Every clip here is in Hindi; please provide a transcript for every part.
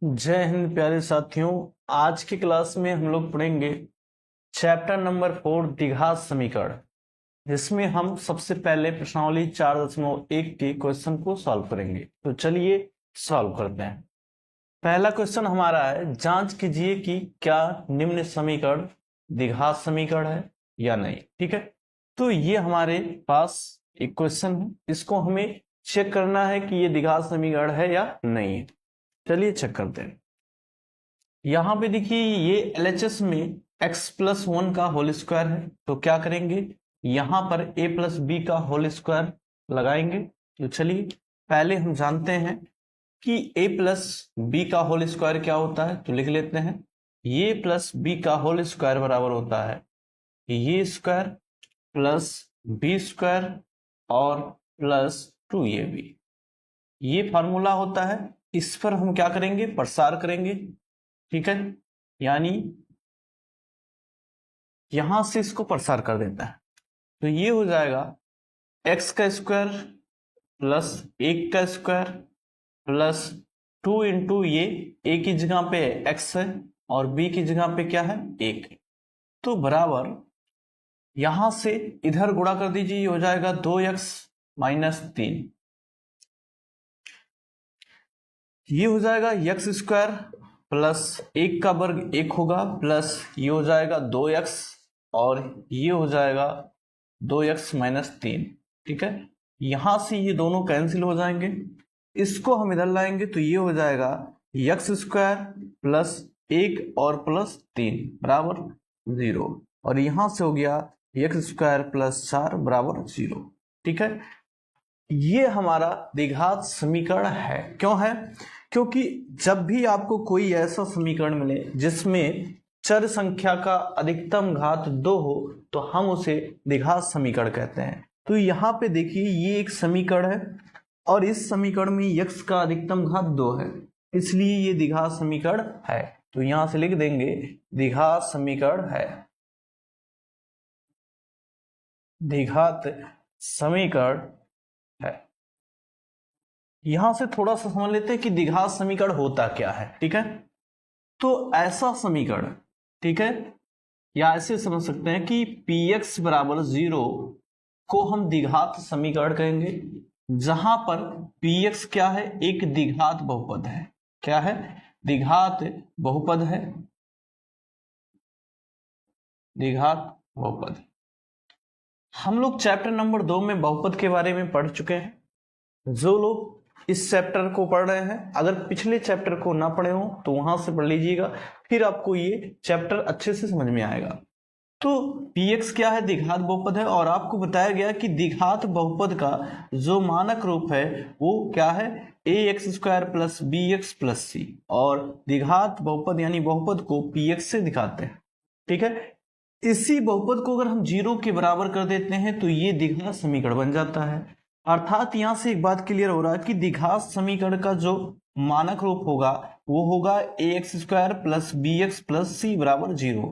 जय हिंद प्यारे साथियों। आज की क्लास में हम लोग पढ़ेंगे चैप्टर नंबर 4 द्विघात समीकरण, जिसमें हम सबसे पहले प्रश्नावली 4.1 के क्वेश्चन को सॉल्व करेंगे। तो चलिए सॉल्व करते हैं। पहला क्वेश्चन हमारा है, जांच कीजिए कि क्या निम्न समीकरण द्विघात समीकरण है या नहीं। ठीक है, तो ये हमारे पास एक क्वेश्चन है, इसको हमें चेक करना है कि ये द्विघात समीकरण है या नहीं है। चलिए चेक करते हैं। यहां पे देखिए ये LHS में x+1 का होल स्क्वायर है, तो क्या करेंगे, यहां पर a+b का होल स्क्वायर लगाएंगे। तो चलिए पहले हम जानते हैं कि a+b का होल स्क्वायर क्या होता है, तो लिख लेते हैं। ये प्लस b का होल स्क्वायर बराबर होता है ये स्क्वायर प्लस b स्क्वायर और प्लस 2ab। ये फॉर्मूला होता है, इस पर हम क्या करेंगे, प्रसार करेंगे। ठीक है, यानी यहां से इसको प्रसार कर देता है, तो ये हो जाएगा x का स्क्वायर प्लस 1 का स्क्वायर प्लस 2 इंटू ये a की जगह पे x है और b की जगह पे क्या है 1, तो बराबर यहां से इधर गुणा कर दीजिए, ये हो जाएगा 2x माइनस 3। ये हो जाएगा x स्क्वायर प्लस 1 का वर्ग 1 होगा प्लस ये हो जाएगा 2x और ये हो जाएगा 2x माइनस 3। ठीक है, यहां से ये दोनों कैंसिल हो जाएंगे, इसको हम इधर लाएंगे तो ये हो जाएगा x स्क्वायर प्लस 1 और प्लस 3 बराबर 0, और यहां से हो गया x स्क्वायर प्लस 4 बराबर 0। ठीक है, ये हमारा द्विघात समीकरण है। क्यों है, क्योंकि जब भी आपको कोई ऐसा समीकरण मिले जिसमें चर संख्या का अधिकतम घात 2 हो, तो हम उसे द्विघात समीकरण कहते हैं। तो यहाँ पे देखिए ये एक समीकरण है और इस समीकरण में x का अधिकतम घात 2 है, इसलिए ये द्विघात समीकरण है। तो यहां से लिख देंगे द्विघात समीकरण है, द्विघात समीकरण है। यहां से थोड़ा सा समझ लेते हैं कि द्विघात समीकरण होता क्या है। ठीक है, तो ऐसा समीकरण, ठीक है, या ऐसे समझ सकते हैं कि px बराबर 0 को हम द्विघात समीकरण कहेंगे, जहां पर px क्या है, एक द्विघात बहुपद है। क्या है, द्विघात बहुपद है, द्विघात बहुपद। हम लोग चैप्टर नंबर 2 में बहुपद के बारे में पढ़ चुके हैं। जो लोग इस चैप्टर को पढ़ रहे हैं, अगर पिछले चैप्टर को ना पढ़े हो तो वहां से पढ़ लीजिएगा, फिर आपको ये चैप्टर अच्छे से समझ में आएगा। तो px क्या है, द्विघात बहुपद है, और आपको बताया गया कि द्विघात बहुपद का जो मानक रूप है वो क्या है, ax square plus bx plus C, और द्विघात बहुपद यानी बहुपद को px से दिखाते हैं। ठीक है, इसी बहुपद को अगर हम 0 के बराबर कर देते हैं तो ये द्विघात समीकरण बन जाता है। अर्थात यहां से एक बात क्लियर हो रहा है कि द्विघात समीकरण का जो मानक रूप होगा वो होगा ax square plus bx plus C बराबर 0,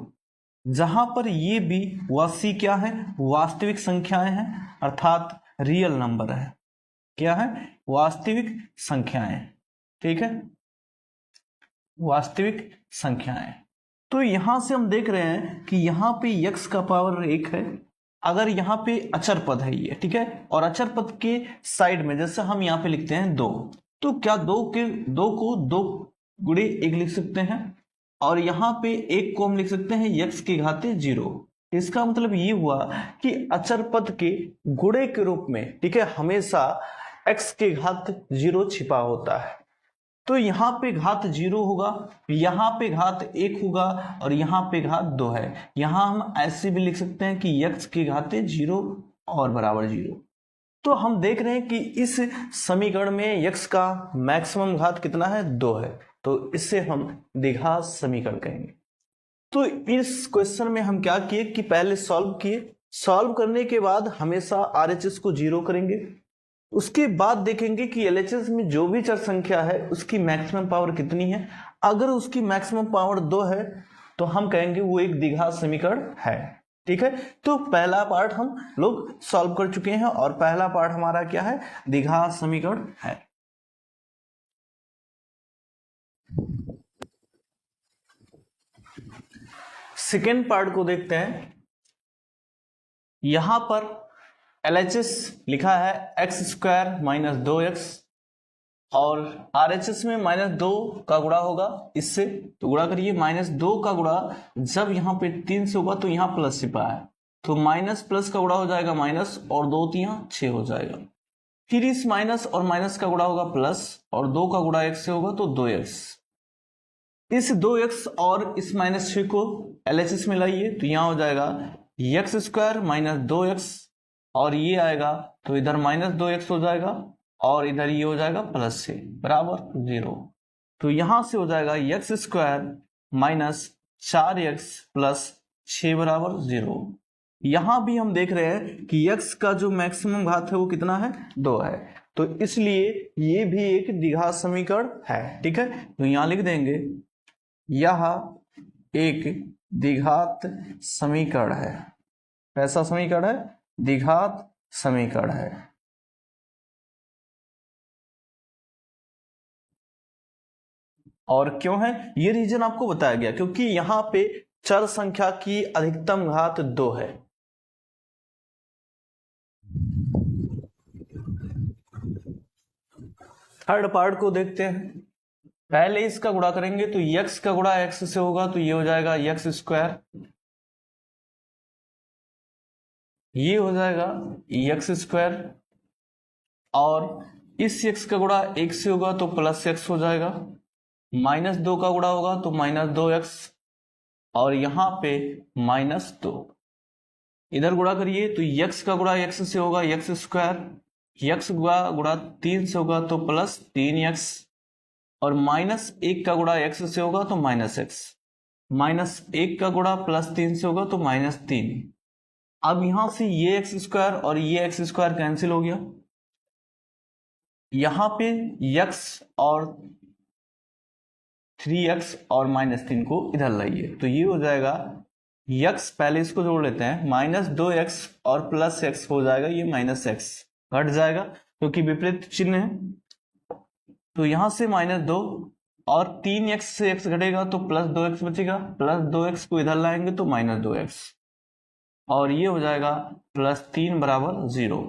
जहां पर ये b व c क्या है, वास्तविक संख्याएं हैं, अर्थात रियल नंबर है। क्या है, वास्तविक संख्याएं। ठीक है, वास्तविक संख्याएं। तो यहां से हम देख रहे हैं कि यहां पे x का पावर 1 है, अगर यहाँ पे अचर पद है ये, ठीक है, और अचर पद के साइड में जैसे हम यहाँ पे लिखते हैं 2, तो क्या 2 को 2 गुणे 1 लिख सकते हैं, और यहाँ पे 1 को हम लिख सकते हैं x की घाते 0। इसका मतलब ये हुआ कि अचर पद के गुणे के रूप में, ठीक है, हमेशा x की घात 0 छिपा होता है। तो यहाँ पे घात 0 होगा, यहाँ पे घात 1 होगा और यहाँ पे घात 2 है। यहाँ हम ऐसे भी लिख सकते हैं कि x की घाते 0 और बराबर 0। तो हम देख रहे हैं कि इस समीकरण में x का मैक्सिमम घात कितना है, 2 है, तो इससे हम द्विघात समीकरण कहेंगे। तो इस क्वेश्चन में हम क्या किए कि पहले सॉल्व किए, सॉल्व करने के बाद हमेशा RHS को 0 करेंगे, उसके बाद देखेंगे कि LHS में जो भी चर संख्या है उसकी मैक्सिमम पावर कितनी है। अगर उसकी मैक्सिमम पावर 2 है तो हम कहेंगे वो एक द्विघात समीकरण है। ठीक है, तो पहला पार्ट हम लोग सॉल्व कर चुके हैं और पहला पार्ट हमारा क्या है, द्विघात समीकरण है। सेकेंड पार्ट को देखते हैं। यहां पर LHS लिखा है x² माइनस 2x और RHS में -2 का गुणा होगा इससे, तो गुणा करिए। -2 का गुणा जब यहाँ पे 3 से होगा तो यहाँ प्लस छिपा है, तो माइनस प्लस का गुणा हो जाएगा माइनस और 2 3 6 हो जाएगा। फिर इस माइनस और माइनस का गुणा होगा प्लस और 2 का गुणा x से होगा तो 2x। इस 2x और इस -6 को LHS में लाइए तो यहाँ हो जाएगा x² माइनस 2x और ये आएगा तो इधर -2x हो जाएगा और इधर ये हो जाएगा प्लस से बराबर 0। तो यहां से हो जाएगा x² माइनस 4x प्लस 6 बराबर 0। यहां भी हम देख रहे हैं कि x का जो मैक्सिमम घात है वो कितना है, 2 है, तो इसलिए ये भी एक द्विघात समीकरण है। ठीक है, तो यहां लिख देंगे यह एक द्विघात समीकरण है। कैसा समीकरण है, द्विघात समीकरण है। और क्यों है, ये रीजन आपको बताया गया क्योंकि यहां पे चर संख्या की अधिकतम घात 2 है। थर्ड पार्ट को देखते हैं। पहले इसका गुणा करेंगे तो x का गुणा x से होगा तो ये हो जाएगा x², ये हो जाएगा x² और इस x का गुणा 1 से होगा तो प्लस x हो जाएगा, -2 का गुणा होगा तो -2x और यहां पे -2। इधर गुणा करिए तो x का गुणा x से होगा x², x का गुणा 3 से होगा तो प्लस 3x और -1 का गुणा x से होगा तो -x, -1 का गुणा +3 से होगा तो -3। अब यहां से ये x² और ये x² कैंसिल हो गया, यहां पे x और 3x और -3 को इधर लाइए तो ये हो जाएगा x, पहले इसको जोड़ लेते हैं, -2x और +x हो जाएगा, ये -x घट जाएगा क्योंकि विपरीत चिन्ह है, तो यहां से -2 और 3x से x घटेगा तो +2x बचेगा, +2x को इधर लाएंगे तो -2x और ये हो जाएगा +3 बराबर 0।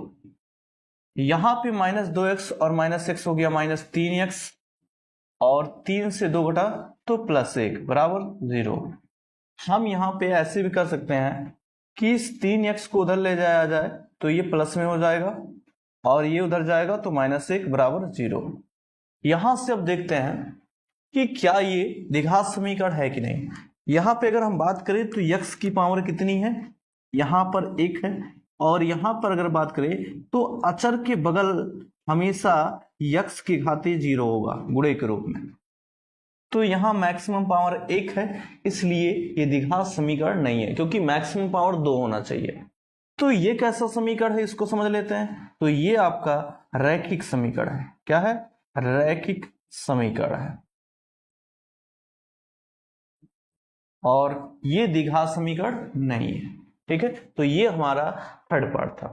यहां पे -2x और -x हो गया -3x और 3 से 2 घटा तो +1 बराबर 0। हम यहां पे ऐसे भी कर सकते हैं कि इस 3x को उधर ले जाया जाए तो ये प्लस में हो जाएगा और ये उधर जाएगा तो -1 बराबर 0। यहां से अब देखते हैं कि क्या ये द्विघात समीकरण है कि नहीं। यहां पे अगर हम बात करें तो x की पावर कितनी है, यहां पर 1 है और यहां पर अगर बात करें तो अचर के बगल हमेशा x की घातीय 0 होगा गुणे के रूप में, तो यहां मैक्सिमम पावर 1 है, इसलिए ये द्विघात समीकरण नहीं है क्योंकि मैक्सिमम पावर 2 होना चाहिए। तो ये कैसा समीकरण है इसको समझ लेते हैं। तो ये आपका रैखिक समीकरण है। क्या है, रैखिक समीकरण है और ये द्विघात समीकरण नहीं है। ठीक है, तो ये हमारा थर्ड पार्ट था।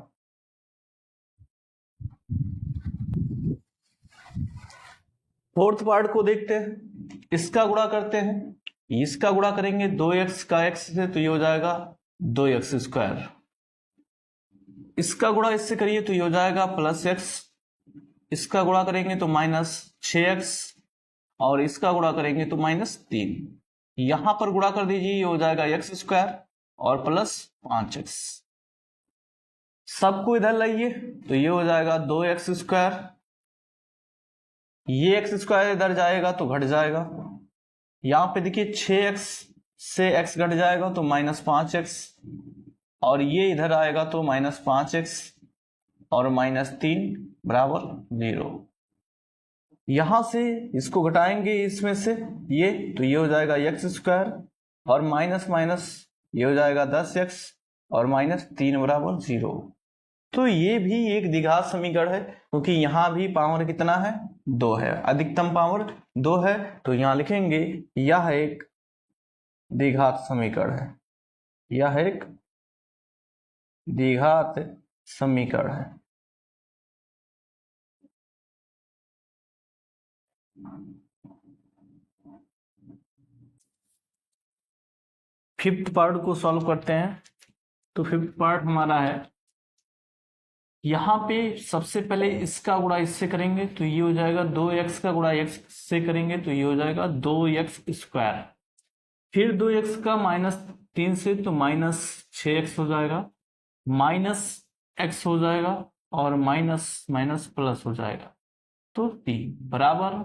फोर्थ पार्ट को देखते हैं। इसका गुणा करते हैं, इसका गुणा करेंगे 2x का x से तो ये हो जाएगा 2x², इसका गुणा इससे करिए तो ये हो जाएगा +x, इसका गुणा करेंगे तो -6x और इसका गुणा करेंगे तो -3। यहां पर गुणा कर दीजिए, ये हो जाएगा x² और +5x। सबको इधर लाइए तो ये हो जाएगा 2x², ये x² इधर जाएगा तो घट जाएगा, यहां पे देखिए 6x से x घट जाएगा तो -5x और ये इधर आएगा तो -5x और -3 बराबर 0। यहां से इसको घटाएंगे इसमें से ये तो ये हो जाएगा x² और माइनस माइनस ये हो जाएगा 10x और -3 बराबर 0। तो ये भी एक द्विघात समीकरण है क्योंकि यहां भी पावर कितना है, 2 है, अधिकतम पावर 2 है, तो यहां लिखेंगे यह एक द्विघात समीकरण है, यह एक द्विघात समीकरण है। फिफ्थ पार्ट को सॉल्व करते हैं। तो फिफ्थ पार्ट हमारा है, यहाँ पे सबसे पहले इसका गुणा इससे करेंगे तो ये हो जाएगा 2x का गुणा x से करेंगे तो ये हो जाएगा 2x²। फिर 2x का -3 से तो -6x हो जाएगा, -x हो जाएगा और माइनस माइनस प्लस हो जाएगा। तो 3 बराबर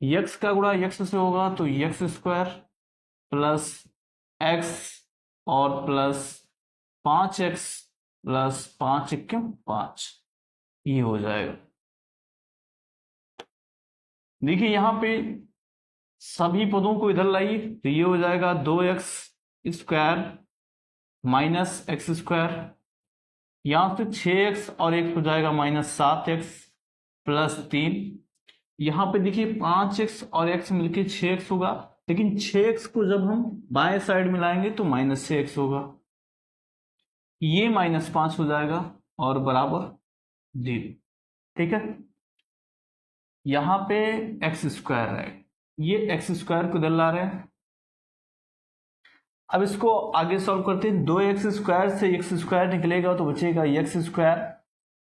x का गुणा x से होगा तो x² प्लस x और प्लस 5x प्लस 5 × 5 ये हो जाएगा। देखिए यहाँ पे सभी पदों को इधर लाइए तो ये हो जाएगा 2x² माइनस x², यहाँ से 6x और 1 हो जाएगा -7x प्लस 3। यहाँ पे देखिए 5x और x मिलके 6x होगा, लेकिन 6x को जब हम बाएं साइड में लाएंगे तो -6x होगा, ये -5 हो जाएगा और बराबर 0। ठीक है, यहाँ पे x² है, ये x² को इधर ला रहे हैं। अब इसको आगे सॉल्व करते हैं। 2x² से x² निकलेगा तो बचेगा x²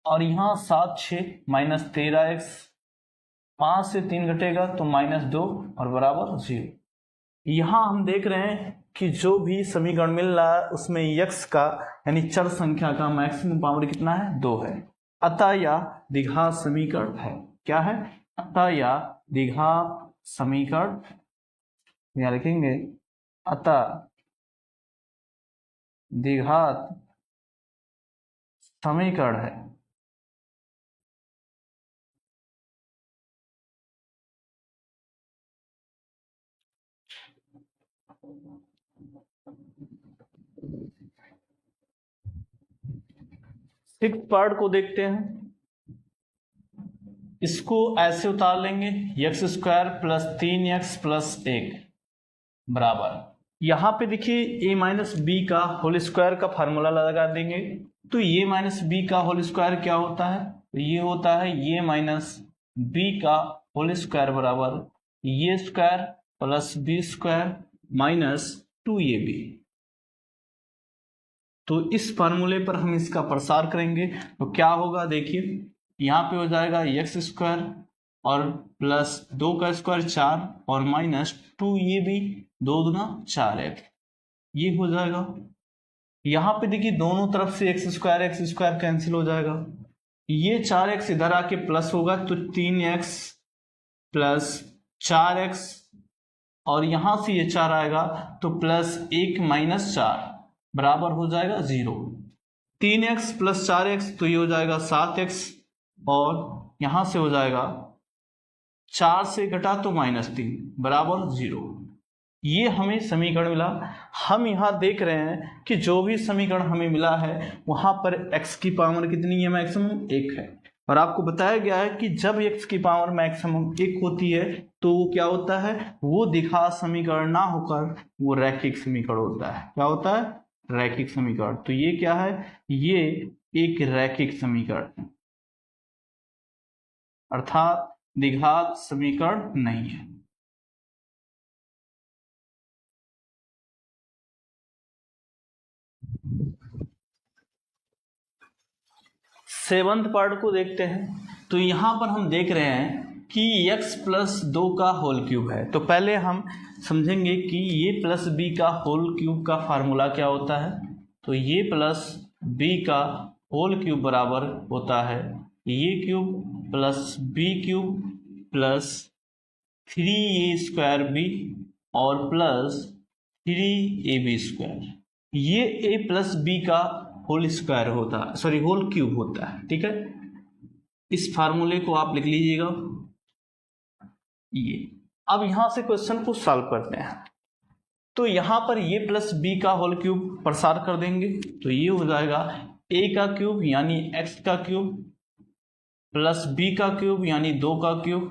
और यहाँ 7 6 -13x, 5 से 3 घटेगा तो -2 और बराबर 0। यहाँ हम देख रहे हैं कि जो भी समीकरण मिल रहा है उसमें x का यानी चर संख्या का मैक्सिमम पावर कितना है, 2 है। अतः यह द्विघात समीकरण है। क्या है? अतः यह द्विघात समीकरण, यहाँ लिखेंगे अतः द्विघात समीकरण है। सिक्स पार्ट को देखते हैं, इसको ऐसे उतार लेंगे x² प्लस 3x प्लस 1 बराबर, यहाँ पे देखिए a b का होल स्क्वायर का फार्मूला लगा देंगे तो a b का होल स्क्वायर क्या होता है, तो ये होता है a b का होल स्क्वायर बराबर a square plus b square minus 2ab। तो इस फार्मूले पर हम इसका प्रसार करेंगे तो क्या होगा, देखिए यहाँ पे हो जाएगा x² और प्लस 2 का स्क्वायर 4 और माइनस 2ab 2 दूना 4x, ये हो जाएगा। यहाँ पे देखिए दोनों तरफ से x² कैंसिल हो जाएगा, ये 4x इधर आके प्लस होगा तो 3x प्लस 4x और यहाँ से ये 4 आएगा तो प्लस 1 माइनस 4 बराबर हो जाएगा 0। 3x प्लस 4x तो ये हो जाएगा 7x और यहाँ से हो जाएगा 4 से घटा तो -3 बराबर 0। ये हमें समीकरण मिला। हम यहाँ देख रहे हैं कि जो भी समीकरण हमें मिला है वहाँ पर x की पावर कितनी है, मैक्सिमम 1 है। और आपको बताया गया है कि जब x की पावर मैक्सिमम 1 होती है तो वो क्या होता है, वो द्विघात समीकरण ना होकर वो रैखिक समीकरण होता है। क्या होता है? रैखिक समीकरण। तो ये क्या है, ये एक रैखिक समीकरण है, अर्थात द्विघात समीकरण नहीं है। सेवंथ पार्ट को देखते हैं। तो यहां पर हम देख रहे हैं कि x प्लस 2 का होल क्यूब है। तो पहले हम समझेंगे कि ये प्लस b का होल क्यूब का फार्मूला क्या होता है। तो ये प्लस b का होल क्यूब बराबर होता है ये cube plus b cube plus 3a² और प्लस 3ab²। ये a प्लस b का होल स्क्वायर होता है, सॉरी होल क्यूब होता है। ठीक है, इस फार्मूले को आप लिख लीजिएगा। ये अब यहां से क्वेश्चन को सॉल्व करते हैं। तो यहां पर ये प्लस b का होल क्यूब प्रसार कर देंगे तो ये हो जाएगा a का क्यूब यानी x का क्यूब प्लस b का क्यूब यानी 2 का क्यूब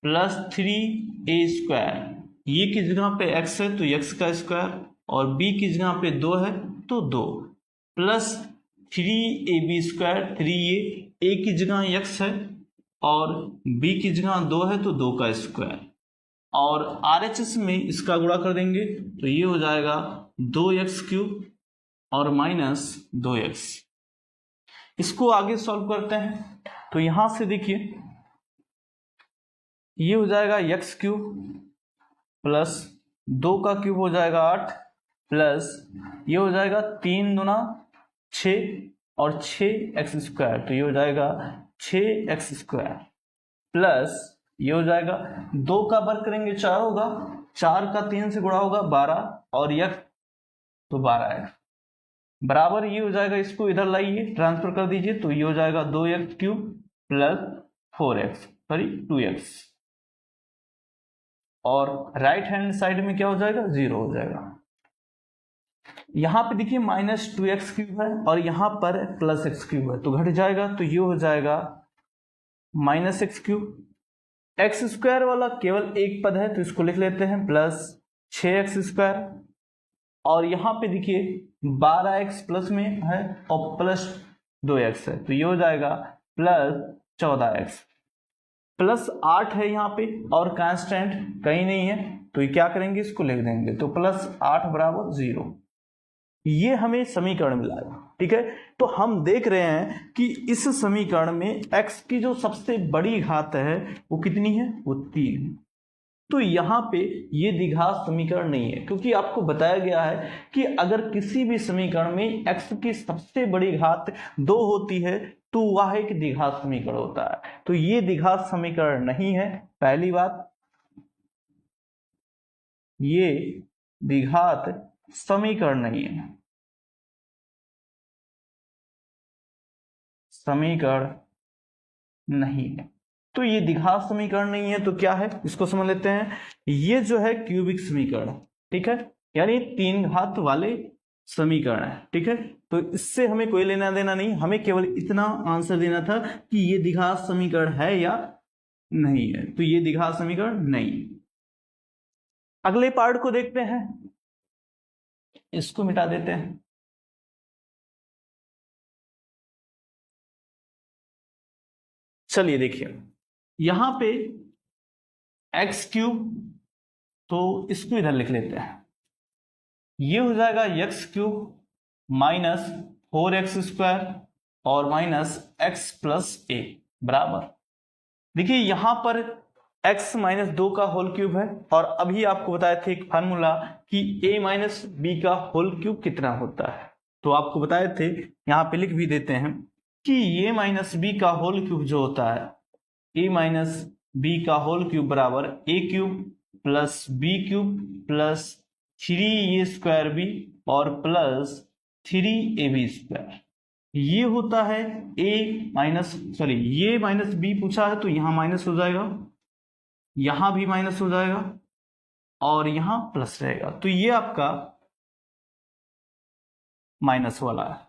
प्लस 3a²। ये की जगह पे x है तो x का स्क्वायर और b की जगह पे 2 है तो 2 प्लस 3ab², 3a की जगह x है और b की जगह 2 है तो 2 का स्क्वायर और RHS में इसका गुणा कर देंगे तो ये हो जाएगा 2x³ और माइनस 2x। इसको आगे सॉल्व करते हैं तो यहां से देखिए ये हो जाएगा x³ प्लस 2 का क्यूब हो जाएगा 8 प्लस ये हो जाएगा 3 दूना 6 और 6x², तो ये हो जाएगा 6x² प्लस ये हो जाएगा 2 का वर्ग करेंगे 4 होगा, 4 का 3 से गुणा होगा 12 और x तो 12x बराबर ये हो जाएगा। इसको इधर लाइए, ट्रांसफर कर दीजिए तो ये हो जाएगा 2x³ प्लस 2x और राइट हैंड साइड में क्या हो जाएगा 0 हो जाएगा। यहां पे देखिए -2x³ है और यहां पर +x³ है तो घट जाएगा तो ये हो जाएगा -x³। x² वाला केवल एक पद है तो इसको लिख लेते हैं प्लस 6x² और यहां पे देखिए 12x प्लस में है और प्लस 2x है तो ये हो जाएगा प्लस 14x प्लस 8 है यहाँ पे और कांस्टेंट कहीं नहीं है तो ये क्या करेंगे इसको लिख देंगे तो प्लस 8 बराबर 0। ये हमें समीकरण मिला है, ठीक है। तो हम देख रहे हैं कि इस समीकरण में x की जो सबसे बड़ी घात है वो कितनी है, वो 3 है। तो यहाँ पे ये द्विघात समीकरण नहीं है क्योंकि आपको बताया गया है कि अगर किसी भी समीकरण में x की सबसे बड़ी घात 2 होती है तो वह एक द्विघात समीकरण होता है। तो ये द्विघात समीकरण नहीं है, पहली बात ये द्विघात समीकरण नहीं है, समीकरण नहीं है। तो ये द्विघात समीकरण नहीं है तो क्या है इसको समझ लेते हैं। ये जो है क्यूबिक समीकरण, ठीक है, यानी 3 घात वाले समीकरण है, ठीक है। तो इससे हमें कोई लेना देना नहीं, हमें केवल इतना आंसर देना था कि ये द्विघात समीकरण है या नहीं है। तो ये द्विघात समीकरण नहीं। अगले पार्ट को देखते हैं, इसको मिटा देते हैं। चलिए देखिए यहां पे x³ तो इसको इधर लिख लेते हैं, ये हो जाएगा x³ माइनस 4x² और माइनस x प्लस a बराबर। देखिए यहां पर x माइनस 2 का होल क्यूब है और अभी आपको बताए थे एक फार्मूला कि a माइनस b का होल क्यूब कितना होता है, तो आपको बताए थे, यहां पे लिख भी देते हैं कि a माइनस b का होल क्यूब जो होता है a माइनस b का होल क्यूब बराबर a³ plus b³ plus 3a² और प्लस 3ab²। ये होता है ये माइनस b पूछा है तो यहां माइनस हो जाएगा, यहां भी माइनस हो जाएगा और यहां प्लस रहेगा। तो ये आपका माइनस वाला है।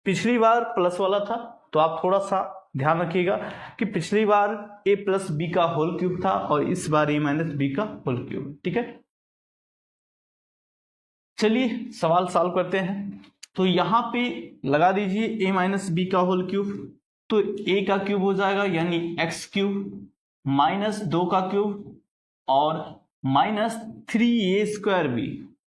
पिछली बार प्लस वाला था तो आप थोड़ा सा ध्यान रखिएगा कि पिछली बार a प्लस b का होल क्यूब था और इस बार a माइनस b का होल क्यूब, ठीक है। चलिए सवाल सॉल्व करते हैं। तो यहां पे लगा दीजिए a माइनस b का होल क्यूब, तो a का क्यूब हो जाएगा यानी x³ माइनस 2 का क्यूब और माइनस 3a²b,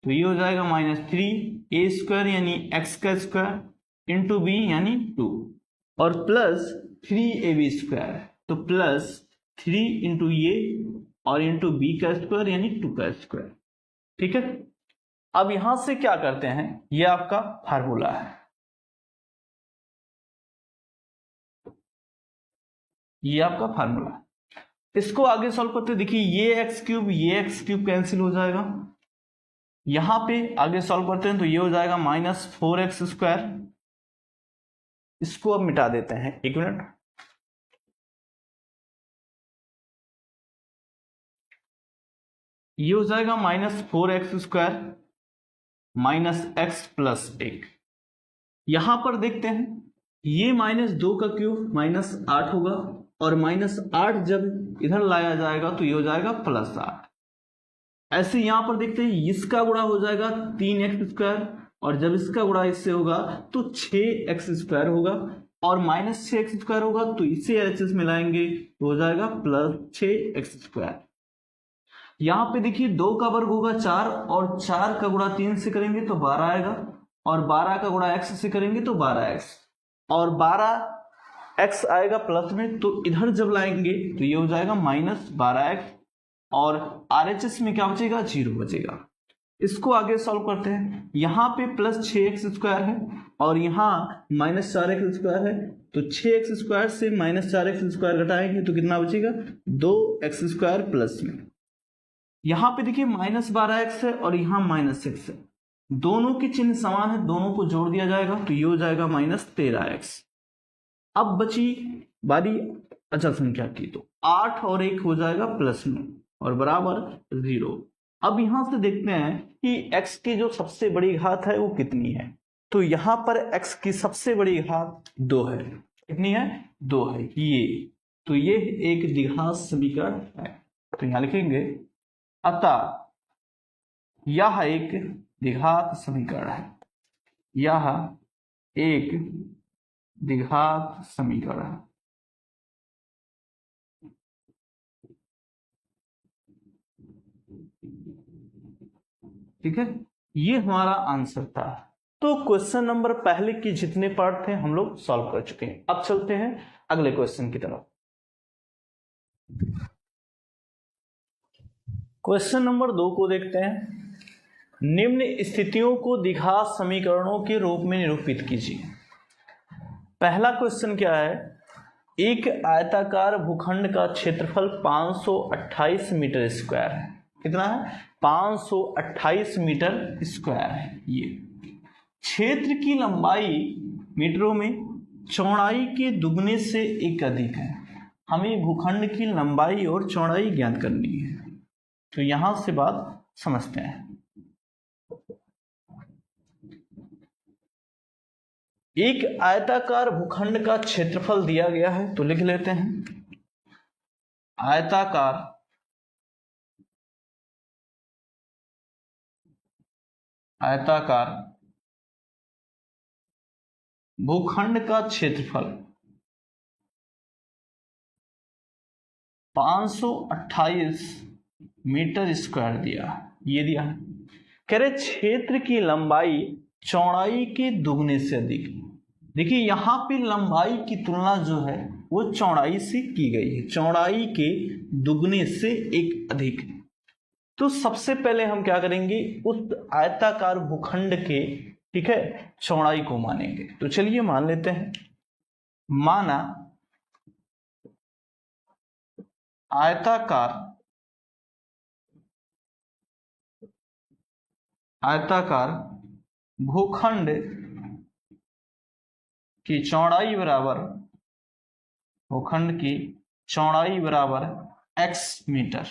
तो ये हो जाएगा माइनस 3a² यानी x का स्क्वायर इंटू b यानी 2 और प्लस 3ab², तो प्लस 3 इंटू ये और इंटू b का स्क्वायर यानी 2 का स्क्वायर, ठीक है। अब यहां से क्या करते हैं, ये आपका फार्मूला है, ये आपका फार्मूला है। इसको आगे सॉल्व करते देखिए ये x³ कैंसिल हो जाएगा। यहां पे आगे सॉल्व करते हैं तो ये हो जाएगा माइनस 4x²। इसको अब मिटा देते हैं, एक मिनट। ये हो जाएगा minus 4x² minus x plus 1। यहां पर देखते हैं ये माइनस 2 का क्यूब माइनस 8 होगा और माइनस 8 जब इधर लाया जाएगा तो ये हो जाएगा प्लस 8। ऐसे यहां पर देखते हैं इसका गुणा हो जाएगा 3x² और जब इसका गुणा इससे होगा तो 6x² होगा और माइनस 6x² होगा तो इसे एलएचएस मिलाएंगे तो हो जाएगा प्लस 6x²। यहाँ पे देखिए 2 का वर्ग होगा 4 और 4 का गुणा 3 से करेंगे तो 12 आएगा और 12 का गुणा x से करेंगे तो 12x और 12x आएगा प्लस में, तो इधर जब लाएंगे तो ये हो जाएगा -12x और RHS में क्या बचेगा 0 बचेगा। इसको आगे सॉल्व करते हैं। यहाँ पे प्लस 6x² है और यहाँ -4x² है, तो 6x² से -4x² घटाएंगे तो कितना बचेगा 2x² प्लस में। यहाँ पे देखिए -12x है और यहाँ -6 है, दोनों के चिन्ह समान है, दोनों को जोड़ दिया जाएगा तो ये हो जाएगा -13x। अब बची बारी अचल संख्या की, तो 8 और 1 हो जाएगा प्लस में और बराबर 0। अब यहां से देखते हैं कि x की जो सबसे बड़ी घात है वो कितनी है, तो यहां पर x की सबसे बड़ी घात 2 है। कितनी है 2 है ये, तो ये एक द्विघात समीकरण है, तो यहां लिखेंगे अतः यह एक द्विघात समीकरण है, यह एक द्विघात समीकरण है। ठीक है, ये हमारा आंसर था। तो क्वेश्चन नंबर पहले के जितने पार्ट थे हम लोग सॉल्व कर चुके हैं। अब चलते हैं अगले क्वेश्चन की तरफ। क्वेश्चन नंबर 2 को देखते हैं। निम्न स्थितियों को द्विघात समीकरणों के रूप में निरूपित कीजिए। पहला क्वेश्चन क्या है, एक आयताकार भूखंड का क्षेत्रफल 528 मीटर स्क्वायर है। कितना है 528 मीटर स्क्वायर है। ये क्षेत्र की लंबाई मीटरों में चौड़ाई के दुगने से एक अधिक है। हमें भूखंड की लंबाई और चौड़ाई ज्ञात करनी है, तो यहां से बात समझते हैं। एक आयताकार भूखंड का क्षेत्रफल दिया गया है, तो लिख लेते हैं आयताकार भूखंड का क्षेत्रफल 528 मीटर स्क्वायर दिया, ये दिया है। कह रहे क्षेत्र की लंबाई चौड़ाई के दुगने से अधिक। देखिए यहां पे लंबाई की तुलना जो है वो चौड़ाई से की गई है, चौड़ाई के दुगने से एक अधिक। तो सबसे पहले हम क्या करेंगे, उस आयताकार भूखंड के ठीक है चौड़ाई को मानेंगे। तो चलिए मान लेते हैं, माना आयताकार भूखंड की चौड़ाई बराबर x मीटर,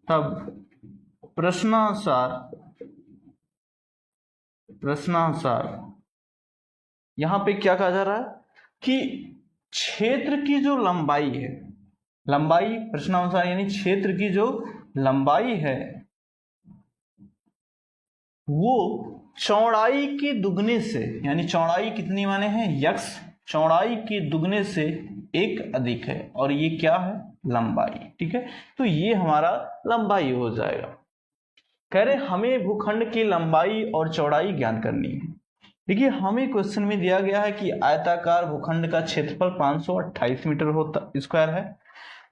तब प्रश्नानुसार यहां पे क्या कहा जा रहा है कि क्षेत्र की जो लंबाई है, लंबाई प्रश्नानुसार यानी क्षेत्र की जो लंबाई है वो चौड़ाई के दुगने से, यानी चौड़ाई कितनी माने हैं x, चौड़ाई के दुगने से एक अधिक है, और ये क्या है लंबाई। ठीक है, तो ये हमारा लंबाई हो जाएगा। कह रहे हमें भूखंड की लंबाई और चौड़ाई ज्ञात करनी है। देखिए हमें क्वेश्चन में दिया गया है कि आयताकार भूखंड का क्षेत्रफल 528 मीटर स्क्वायर है,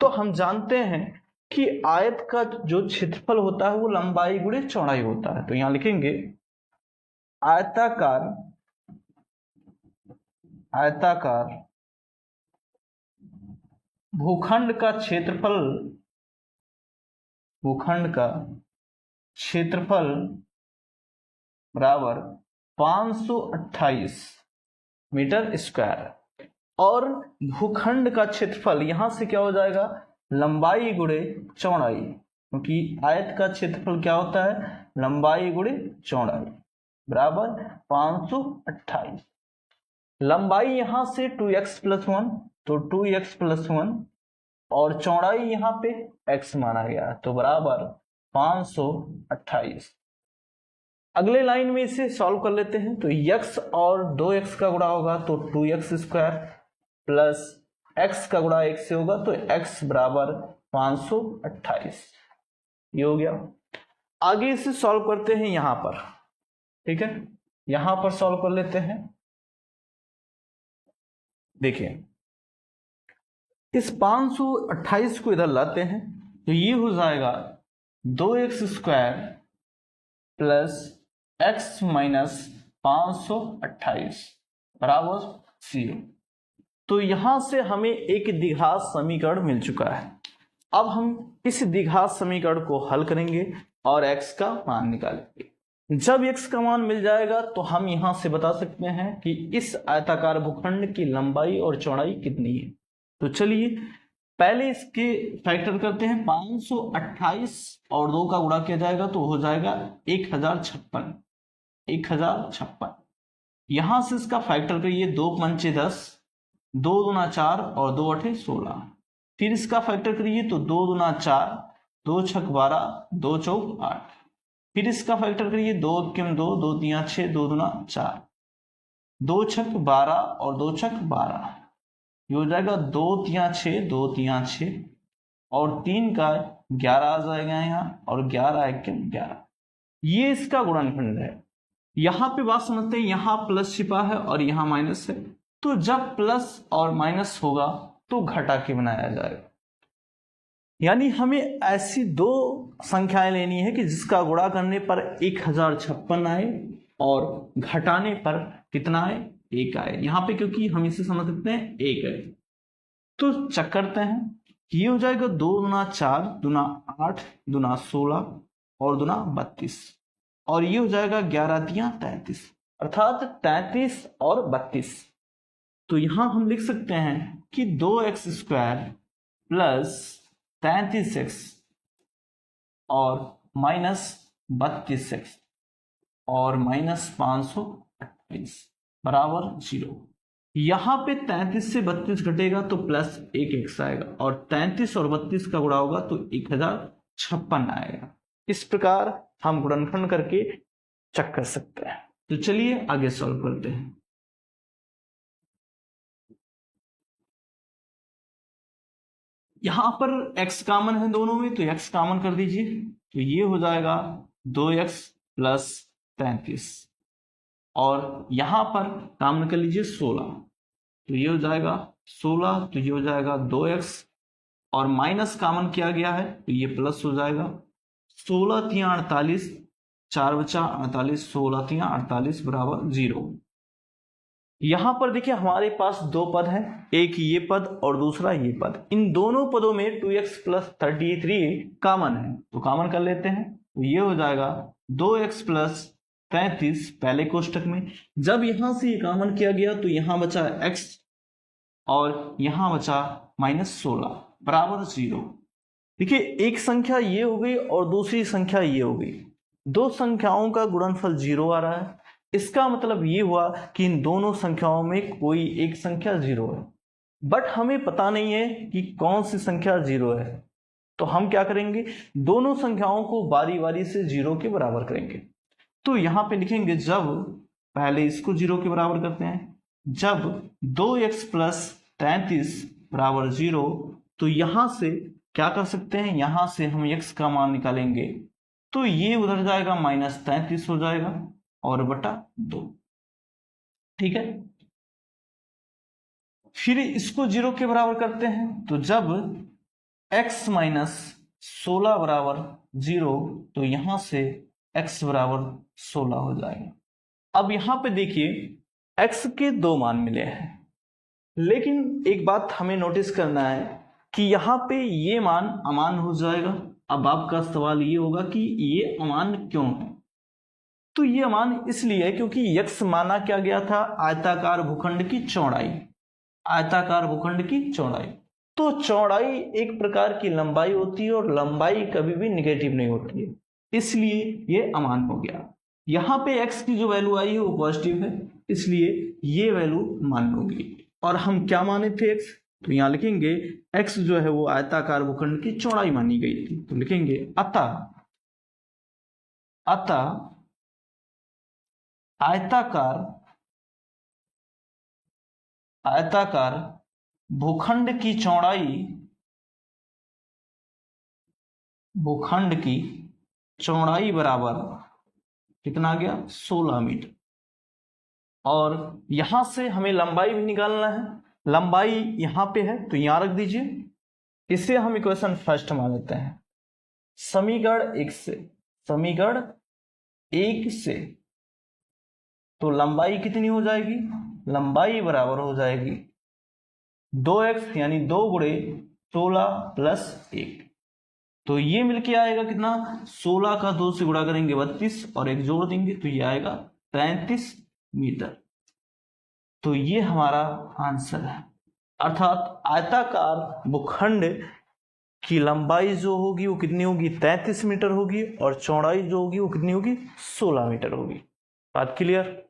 तो हम जानते हैं कि आयत का जो क्षेत्रफल होता है वो लंबाई गुणे चौड़ाई होता है। तो यहां लिखेंगे आयताकार भूखंड का क्षेत्रफल बराबर 528 मीटर स्क्वायर, और भूखंड का क्षेत्रफल यहां से क्या हो जाएगा लंबाई गुणे चौड़ाई, क्योंकि आयत का क्षेत्रफल क्या होता है लंबाई गुणे चौड़ाई बराबर 528। लंबाई यहां से 2x + 1, तो 2x + 1, और चौड़ाई यहां पे x माना गया तो बराबर 528। अगले लाइन में इसे सॉल्व कर लेते हैं, तो x और 2x का गुणा होगा तो 2x स्क्वायर, प्लस x का गुणा 1 से होगा तो x बराबर 528, ये हो गया। आगे इसे सॉल्व करते हैं यहां पर, ठीक है, यहां पर सॉल्व कर लेते हैं। देखिए इस 528 को इधर लाते हैं तो ये हो जाएगा 2x² प्लस x माइनस 528 बराबर 0। तो यहां से हमें एक द्विघात समीकरण मिल चुका है। अब हम इस द्विघात समीकरण को हल करेंगे और x का मान निकालेंगे। जब x का मान मिल जाएगा तो हम यहां से बता सकते हैं कि इस आयताकार भूखंड की लंबाई और चौड़ाई कितनी है। तो चलिए पहले इसके फैक्टर करते हैं। 528 और 2 का गुणा किया जाएगा तो हो जाएगा 1056। यहां से इसका फैक्टर करिए, 2 पंचे 10, 2 दूना 4 और 2 अठे 16। फिर इसका फैक्टर करिए तो 2 दूना 4, 2 छक 12, 2 चौक 8। फिर इसका फैक्टर करिए, 2 किम 2, 2 तिया 6, 2 दूना 4, 2 छक 12 और 2 छक 12, ये हो जाएगा 2 तिया 6, 2 तिया 6 और 3 का 11 आ जाएगा यहाँ, और 11 एकम 11, ये इसका गुणनखंड है। यहां पे बात समझते हैं, यहां प्लस छिपा है और यहां माइनस है, तो जब प्लस और माइनस होगा तो घटा के बनाया जाएगा। यानी हमें ऐसी दो संख्याएं लेनी है कि जिसका गुणा करने पर 1056 आए और घटाने पर कितना आए, 1 आए। यहां पे क्योंकि हम इसे समझ सकते हैं 1 है, तो चेक करते हैं। ये हो जाएगा 2 दूना 4, दूना 8, दूना 16 और दूना 32, और ये हो जाएगा 11 तिया 33, अर्थात 33 और 32। तो यहां हम लिख सकते हैं कि 2x² प्लस 33x और माइनस 32x और माइनस 528 बराबर 0। यहां पे 33 से 32 घटेगा तो प्लस 1x आएगा, और 33 और 32 का गुणा होगा तो 1056 आएगा। इस प्रकार हम गुणनखंड करके चेक कर सकते हैं। तो चलिए आगे सॉल्व करते हैं। यहां पर x कॉमन है दोनों में, तो x कॉमन कर दीजिए, तो ये हो जाएगा 2x प्लस 33, और यहां पर कॉमन कर लीजिए 16, तो ये हो जाएगा 16, तो ये हो जाएगा 2x, और माइनस कॉमन किया गया है तो ये प्लस हो जाएगा। 16 तिया 48, 4 बचा 48, 16 तिया 48 बराबर 0। यहां पर देखिए हमारे पास दो पद हैं, एक ये पद और दूसरा ये पद। इन दोनों पदों में 2x प्लस 33 कॉमन है, तो कॉमन कर लेते हैं, तो ये हो जाएगा 2x प्लस 33 पहले कोष्टक में। जब यहां से ये कॉमन किया गया तो यहां बचा x और यहां बचा माइनस 16 बराबर 0। देखिए एक संख्या ये हो गई और दूसरी संख्या ये हो गई, दो संख्याओं का गुणनफल 0 आ रहा है। इसका मतलब ये हुआ कि इन दोनों संख्याओं में कोई एक संख्या 0 है, बट हमें पता नहीं है कि कौन सी संख्या 0 है। तो हम क्या करेंगे, दोनों संख्याओं को बारी बारी से 0 के बराबर करेंगे। तो यहां पे लिखेंगे, जब पहले इसको 0 के बराबर करते हैं, जब 2x प्लस 33 बराबर 0, तो यहां से क्या कर सकते हैं, यहां से हम x का मान निकालेंगे, तो ये उधर जाएगा माइनस 33 हो जाएगा और बटा 2, ठीक है। फिर इसको 0 के बराबर करते हैं, तो जब x माइनस 16 बराबर 0, तो यहां से x बराबर 16 हो जाएगा। अब यहां पे देखिए x के दो मान मिले हैं, लेकिन एक बात हमें नोटिस करना है कि यहां पे ये मान अमान हो जाएगा। अब आपका सवाल ये होगा कि ये अमान क्यों है। तो ये अमान इसलिए है क्योंकि x माना क्या गया था, आयताकार भूखंड की चौड़ाई, आयताकार भूखंड की चौड़ाई। तो चौड़ाई एक प्रकार की लंबाई होती है और लंबाई कभी भी निगेटिव नहीं होती है, इसलिए ये अमान हो गया। यहां पे x की जो वैल्यू आई है वो पॉजिटिव है, इसलिए ये वैल्यू मान होगी। और हम क्या माने थे x, तो यहां लिखेंगे x जो है वो आयताकार भूखंड की चौड़ाई मानी गई थी, तो लिखेंगे अतः आयताकार भूखंड की चौड़ाई बराबर कितना आ गया 16 मीटर। और यहां से हमें लंबाई भी निकालना है, लंबाई यहां पे है तो यहां रख दीजिए, इसे हम इक्वेशन फर्स्ट मान लेते हैं। समीकरण एक से तो लंबाई कितनी हो जाएगी, लंबाई बराबर हो जाएगी 2x यानी 2 गुणे 16 प्लस 1, तो ये मिलके आएगा कितना 16 का 2 से गुणा करेंगे 32 और 1 जोड़ देंगे तो ये आएगा 33 मीटर। तो ये हमारा आंसर है, अर्थात आयताकार भूखंड की लंबाई जो होगी वो कितनी होगी 33 मीटर होगी और चौड़ाई जो होगी वो कितनी होगी 16 मीटर होगी। बात क्लियर।